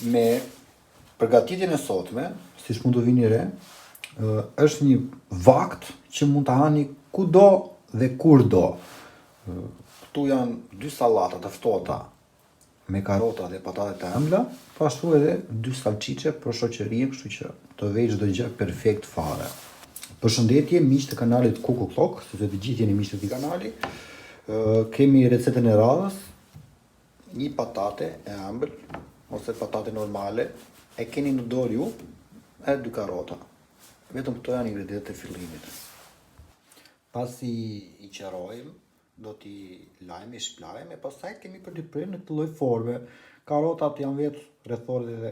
me përgatitjen e sotme, siç mund të vini re, është një vakt që mund të hani kudo dhe kurdo. Këtu janë 2 sallata të ftohta me karota dhe patate të ëmbla, ashtu edhe 2 salcice për shoqëri, kështu që të vej çdo gjë perfekt fare. Përshëndetje miq të kanalit Kuku Clock, sepse të gjithë jeni miq të këtij kanali. Kemi recetën e radhës, një patate e ëmbël ose patate normale, e keni në dorë ju, e 2 karota. Vetëm këto janë ingredientet e fillimit. Pasi i qerojmë, do t'i lajmë, i shplajmë, e pastaj kemi për t'i prerë në këtë lloj forme. Karotat janë vetë rrethore dhe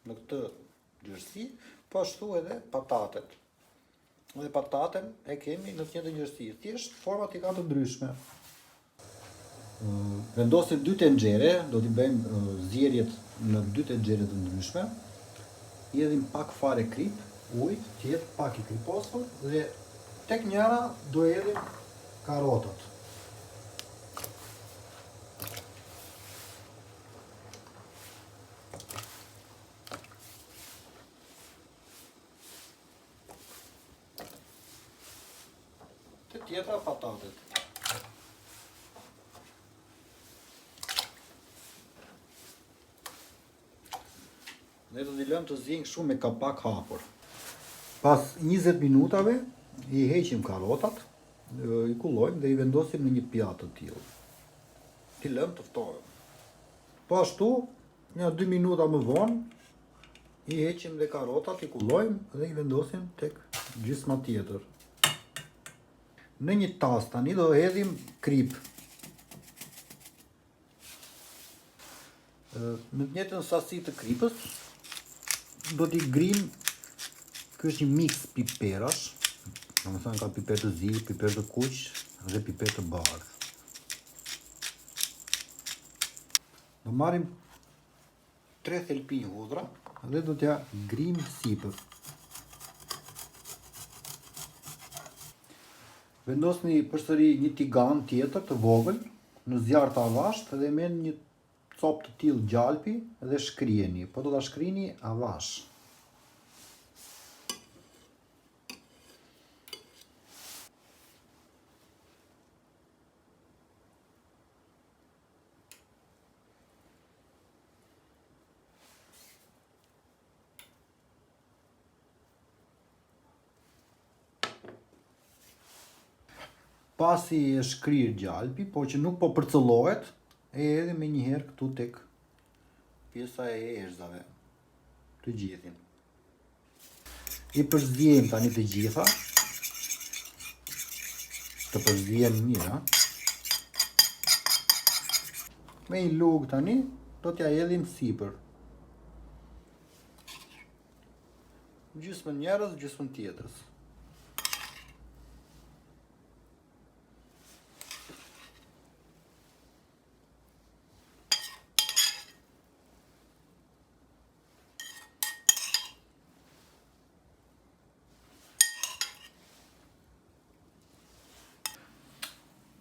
në këtë gjërësi, po ashtu edhe patatet. Dhe pataten e kemi në të njëjtën gjërësi, thjesht format i kanë të ndryshme. Vendosim 2 tenxhere, do t'i bëjmë zgjedhjet në 2 tenxhere të ndryshme. I hedhim pak fare krip, ujë, që jetë pak i kriposur, dhe tek njëra do hedhim karotat. Te tjetra patatet. Ne do t'i lëmë të ziejnë kështu me kapak hapur. Pas 20 minutave i heqim karotat, i kullojmë dhe i vendosim në një pjatë të tillë. T'i lëmë të ftohen. Po ashtu, një 2 minuta më vonë, i heqim dhe karotat, i kullojmë dhe i vendosim tek gjysma tjetër. Në një tas tani do hedhim krip. Në të njëjtën sasi të kripës do t'i grim. Ky është një mix piperash. Domethënë ka piper të zi, piper të kuq dhe piper të bardhë. Do marrim 3 thelpinj hudhra dhe do t'ja grim sipër. Vendosni përsëri një tigan tjetër të vogël në zjarr të avasht dhe merrni një copë të tillë gjalpi dhe shkriheni, po do ta shkrini avash. Pasi e shkrir gjalpi, po që nuk po përcëllohet, e hedhim me njëherë këtu tek pjesa e erëzave, të gjithin. I përzgjedhim tani të gjitha, të përzgjedhim mirë. Me një lugë tani, do t'ja hedhim sipër. Gjysmën njërës, gjysmën tjetrës.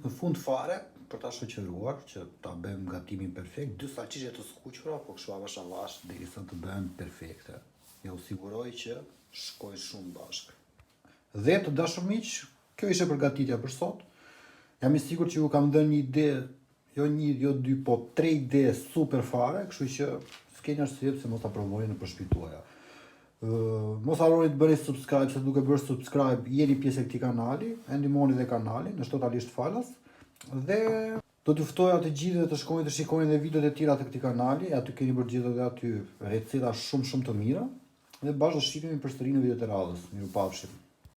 Në fund fare, për ta shoqëruar, që ta bëjmë gatimin perfekt, 2 salcice të skuqura, po kështu avash derisa të bëhen perfekte. Ja u siguroj që shkojnë shumë bashkë. Dhe të dashur miq, kjo ishte përgatitja për sot. Jam i sigurt që ju kam dhënë një ide, jo 1, jo 2, po 3 ide super fare, kështu që s'keni arsye pse mos ta provoni në shtëpi tuaja. Mos harroni të bëni subscribe, se duke bërë subscribe jeni pjesë e këtij kanali, e ndihmoni dhe kanalin, është totalisht falas. Dhe do t'ju ftoja të gjithë të shkojnë të shikojnë dhe videot e tjera të këtij kanali, aty keni përgjithë edhe aty receta shumë të mira, dhe bashkë do shihemi përsëri në videot e radhës. Mirupafshim.